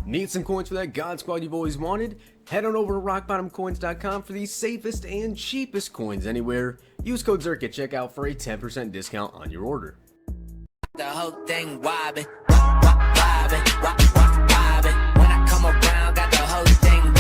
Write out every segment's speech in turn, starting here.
Need some coins for that God Squad you've always wanted? Head on over to rockbottomcoins.com for the safest and cheapest coins anywhere. Use code Zirksee at checkout for a 10% discount on your order. The whole thing wobbin', wobbin', wobbin'. When I come around, got the whole thing wobbin'.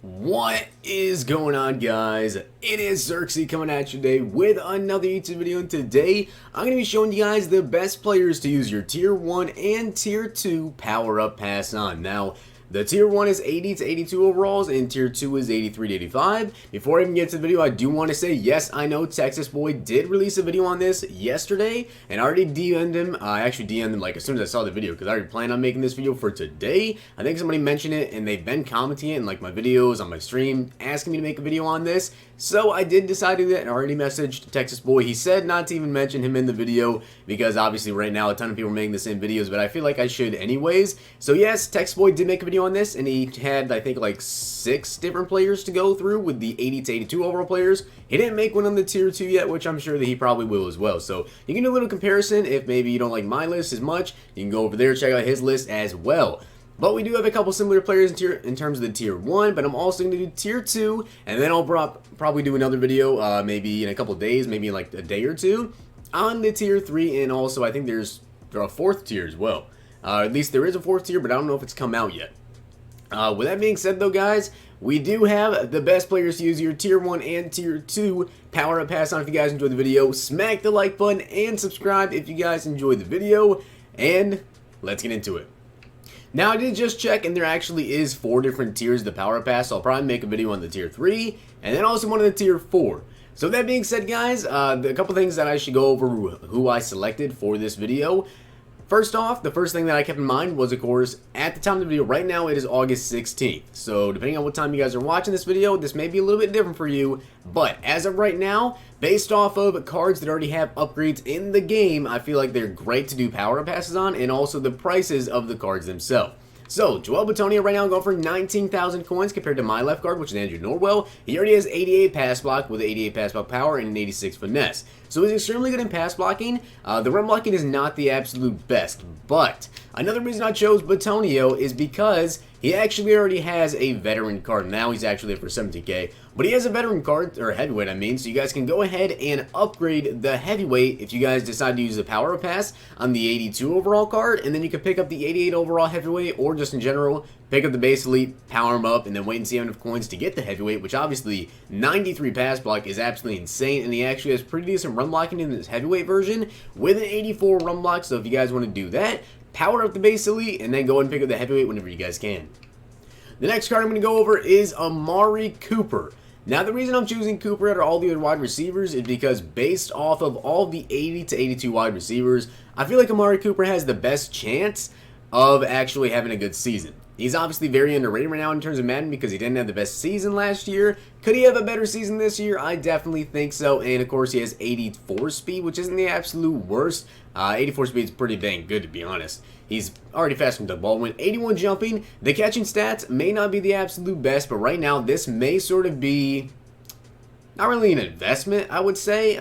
What is going on, guys? It is Zirksee coming at you today with another YouTube video, and today I'm going to be showing you guys the best players to use your Tier 1 and Tier 2 power-up pass on. Now, the Tier 1 is 80 to 82 overalls, and Tier 2 is 83 to 85. Before I even get to the video, I do want to say, yes, I know Texas Boy did release a video on this yesterday, and I already DM'd him. I actually DM'd him like as soon as I saw the video, because I already planned on making this video for today. I think somebody mentioned it, and they've been commenting it in like my videos on my stream, asking me to make a video on this. So I did decide to do that, and I already messaged Texas Boy. He said not to even mention him in the video, because obviously right now a ton of people are making the same videos, but I feel like I should anyways. So yes, Texas Boy did make a video on this, and he had, I think, like 6 different players to go through with the 80 to 82 overall players. He didn't make one on the Tier 2 yet, which I'm sure that he probably will as well. So you can do a little comparison. If maybe you don't like my list as much, you can go over there, check out his list as well. But we do have a couple similar players in terms of the Tier 1, but I'm also going to do Tier 2, and then I'll probably do another video maybe in a couple days, maybe in like a day or two, on the Tier 3, and also I think there's a 4th tier as well. At least there is a 4th tier, but I don't know if it's come out yet. With that being said though, guys, we do have the best players to use your Tier 1 and Tier 2 power-up pass on. If you guys enjoyed the video, smack the like button and subscribe if you guys enjoyed the video, and let's get into it. Now, I did just check, and there actually is 4 different tiers of the power pass, so I'll probably make a video on the Tier 3, and then also one on the Tier 4. So that being said, guys, a couple things that I should go over who I selected for this video. First off, the first thing that I kept in mind was, of course, at the time of the video, right now it is August 16th. So depending on what time you guys are watching this video, this may be a little bit different for you. But as of right now, based off of cards that already have upgrades in the game, I feel like they're great to do power passes on, and also the prices of the cards themselves. So, Joey Bosa right now going for 19,000 coins compared to my left guard, which is Andrew Norwell. He already has 88 pass block with 88 pass block power and an 86 finesse. So he's extremely good in pass blocking. The run blocking is not the absolute best, but another reason I chose Bosa is because he actually already has a veteran card. Now he's actually up for 17k, but he has a veteran card, or heavyweight I mean, so you guys can go ahead and upgrade the heavyweight if you guys decide to use the power pass on the 82 overall card, and then you can pick up the 88 overall heavyweight, or just in general, pick up the base elite, power him up, and then wait and see how enough coins to get the heavyweight, which obviously 93 pass block is absolutely insane, and he actually has pretty decent run blocking in this heavyweight version with an 84 run block, so if you guys want to do that, power up the base elite, and then go and pick up the heavyweight whenever you guys can. The next card I'm going to go over is Amari Cooper. Now, the reason I'm choosing Cooper out of all the other wide receivers is because based off of all the 80 to 82 wide receivers, I feel like Amari Cooper has the best chance of actually having a good season. He's obviously very underrated right now in terms of Madden because he didn't have the best season last year. Could he have a better season this year? I definitely think so. And of course, he has 84 speed, which isn't the absolute worst. 84 speed is pretty dang good, to be honest. He's already faster than Doug Baldwin. 81 jumping. The catching stats may not be the absolute best, but right now this may sort of be not really an investment, I would say.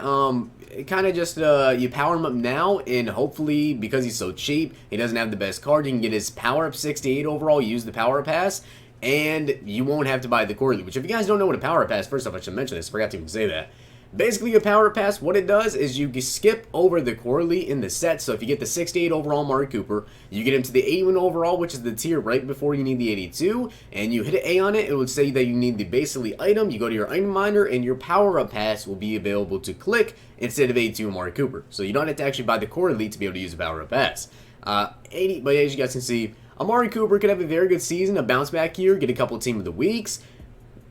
Kind of just you power him up now, and hopefully because he's so cheap, he doesn't have the best card, you can get his power up 68 overall, use the power pass, and you won't have to buy the quarterly. Which, if you guys don't know what a power pass, first off, I should mention this, I forgot to even say that. Basically, a power pass, what it does is you skip over the quarterly in the set. So if you get the 68 overall Amari Cooper, you get him to the 81 overall, which is the tier right before you need the 82, and you hit an A on it, it would say that you need the base elite item. You go to your item miner, and your power up pass will be available to click instead of 82 Amari Cooper. So you don't have to actually buy the quarterly to be able to use the power up pass. But as you guys can see, Amari Cooper could have a very good season, a bounce back year, get a couple team of the weeks.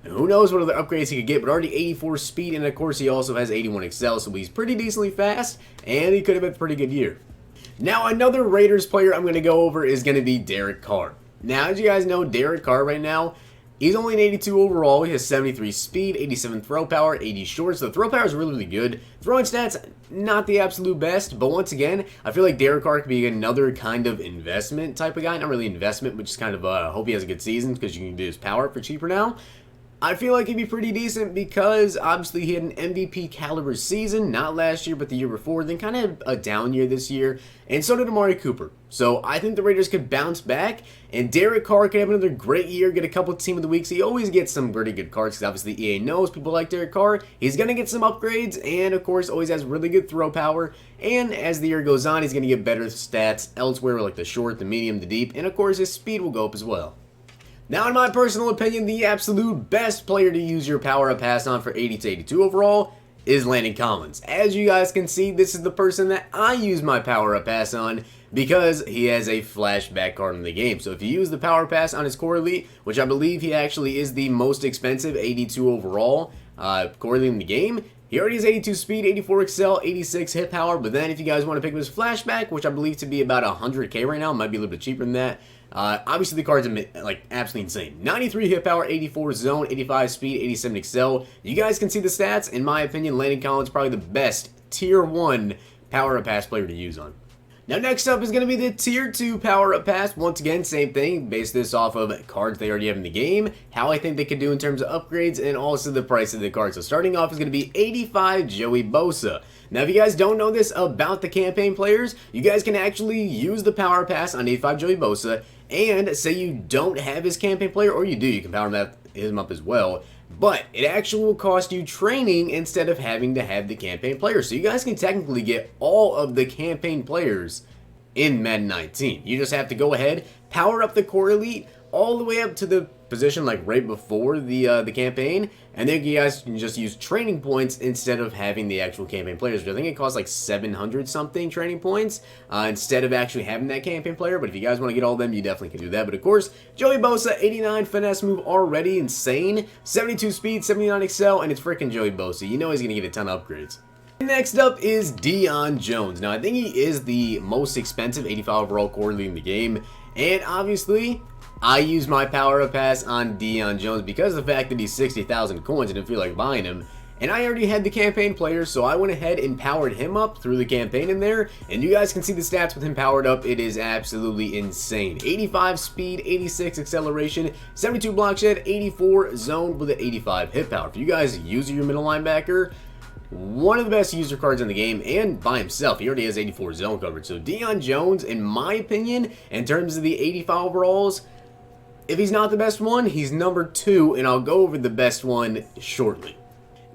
Who knows what other upgrades he could get, but already 84 speed, and of course he also has 81 excel, so he's pretty decently fast, and he could have had a pretty good year. Now, another Raiders player I'm going to go over is going to be Derek Carr. Now, as you guys know, Derek Carr right now, he's only an 82 overall, he has 73 speed, 87 throw power, 80 short, so the throw power is really, really good. Throwing stats, not the absolute best, but once again, I feel like Derek Carr could be another kind of investment type of guy. Not really investment, but just kind of hope he has a good season, because you can do his power for cheaper now. I feel like he'd be pretty decent because obviously he had an MVP caliber season, not last year, but the year before, then kind of a down year this year, and so did Amari Cooper. So I think the Raiders could bounce back, and Carr could have another great year, get a couple Team of the Weeks. He always gets some pretty good cards because obviously EA knows people like Carr. He's going to get some upgrades, and of course always has really good throw power, and as the year goes on, he's going to get better stats elsewhere like the short, the medium, the deep, and of course his speed will go up as well. Now, in my personal opinion, the absolute best player to use your power-up pass on for 80 to 82 overall is Landon Collins. As you guys can see, this is the person that I use my power-up pass on because he has a flashback card in the game. So if you use the power pass on his core elite, which I believe he actually is the most expensive 82 overall core elite in the game, he already has 82 speed, 84 excel, 86 hit power, but then if you guys want to pick up his flashback, which I believe to be about 100k right now, might be a little bit cheaper than that, obviously the card's like absolutely insane. 93 hit power, 84 zone, 85 speed, 87 excel. You guys can see the stats. In my opinion, Landon Collins is probably the best tier 1 power-up pass player to use on. Now next up is going to be the tier 2 power-up pass. Once again, same thing. Base this off of cards they already have in the game, how I think they could do in terms of upgrades, and also the price of the card. So starting off is going to be 85 Joey Bosa. Now if you guys don't know this about the campaign players, you guys can actually use the power pass on 85 Joey Bosa, and say you don't have his campaign player, or you do, you can power him up as well, but it actually will cost you training instead of having to have the campaign player. So you guys can technically get all of the campaign players in Madden 19. You just have to go ahead, power up the core elite all the way up to the position like right before the campaign, and then you guys can just use training points instead of having the actual campaign players, which I think it costs like 700 something training points instead of actually having that campaign player. But if you guys want to get all of them, you definitely can do that. But of course, Joey Bosa, 89 finesse move, already insane, 72 speed, 79 excel, and it's freaking Joey Bosa. You know he's gonna get a ton of upgrades. Next up is Dion Jones. Now I think he is the most expensive 85 overall core elite in the game, and obviously I use my power-up pass on Dion Jones because of the fact that he's 60,000 coins. I didn't feel like buying him, and I already had the campaign player, so I went ahead and powered him up through the campaign in there, and you guys can see the stats with him powered up. It is absolutely insane. 85 speed, 86 acceleration, 72 block shed, 84 zone with an 85 hit power. If you guys use your middle linebacker, one of the best user cards in the game, and by himself, he already has 84 zone coverage. So Dion Jones, in my opinion, in terms of the 85 overalls, if he's not the best one, he's number 2, and I'll go over the best one shortly.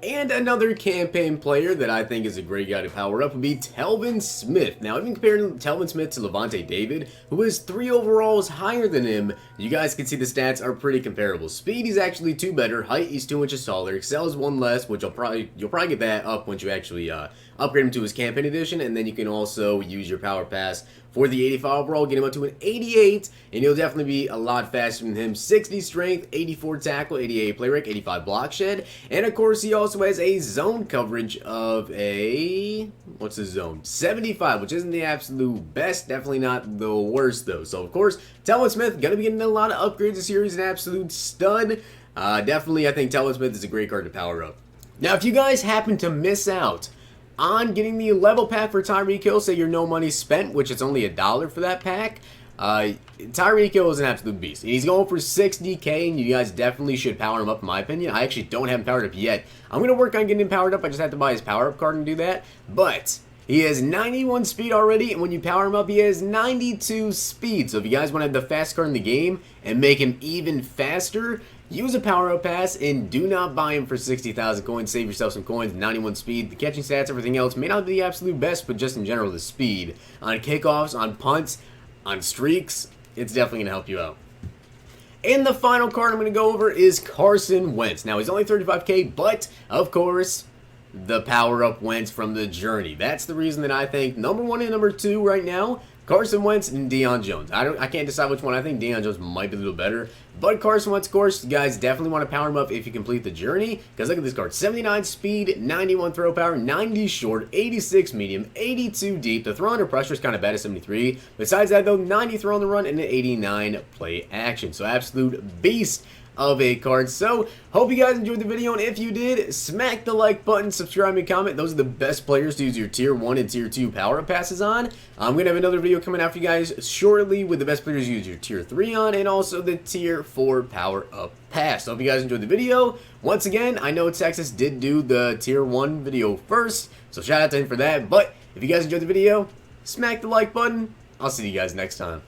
And another campaign player that I think is a great guy to power up would be Telvin Smith. Now, even comparing Telvin Smith to Levante David, who is 3 overalls higher than him, you guys can see the stats are pretty comparable. Speed, he's actually 2 better. Height, he's 2 inches taller. Excel is 1 less, which you'll probably get that up once you actually upgrade him to his campaign edition, and then you can also use your power pass for the 85 overall, get him up to an 88, and he'll definitely be a lot faster than him. 60 strength, 84 tackle, 88 play rate, 85 block shed, and of course he also has a zone coverage of a, what's his zone? 75, which isn't the absolute best, definitely not the worst though. So of course, Telvin Smith gonna be getting a lot of upgrades this year. He's an absolute stud. Definitely, I think Telvin Smith is a great card to power up. Now, if you guys happen to miss out on getting the level pack for Tyriq Hill, say you're no money spent, which it's only $1 for that pack, Tyriq Hill is an absolute beast. He's going for 60k, and you guys definitely should power him up, in my opinion. I actually don't have him powered up yet. I'm going to work on getting him powered up. I just have to buy his power-up card and do that. But he has 91 speed already, and when you power him up, he has 92 speed. So if you guys want to have the fastest card in the game and make him even faster, use a power-up pass and do not buy him for 60,000 coins. Save yourself some coins. 91 speed. The catching stats, everything else may not be the absolute best, but just in general, the speed on kickoffs, on punts, on streaks, it's definitely going to help you out. And the final card I'm going to go over is Carson Wentz. Now, he's only 35k, but of course, the power-up Wentz from the Journey. That's the reason that I think number 1 and number 2 right now, Carson Wentz and Dion Jones. I can't decide which one. I think Dion Jones might be a little better. But Carson Wentz, of course, you guys definitely want to power him up if you complete the Journey. Because look at this card. 79 speed, 91 throw power, 90 short, 86 medium, 82 deep. The throw under pressure is kind of bad at 73. Besides that, though, 90 throw on the run and an 89 play action. So absolute beast. of a card. So, hope you guys enjoyed the video, and if you did, smack the like button, subscribe, and comment. Those are the best players to use your Tier 1 and Tier 2 power-up passes on. I'm going to have another video coming out for you guys shortly with the best players to use your Tier 3 on, and also the Tier 4 power-up pass. So, hope you guys enjoyed the video. Once again, I know Texas did do the Tier 1 video first, so shout out to him for that. But if you guys enjoyed the video, smack the like button. I'll see you guys next time.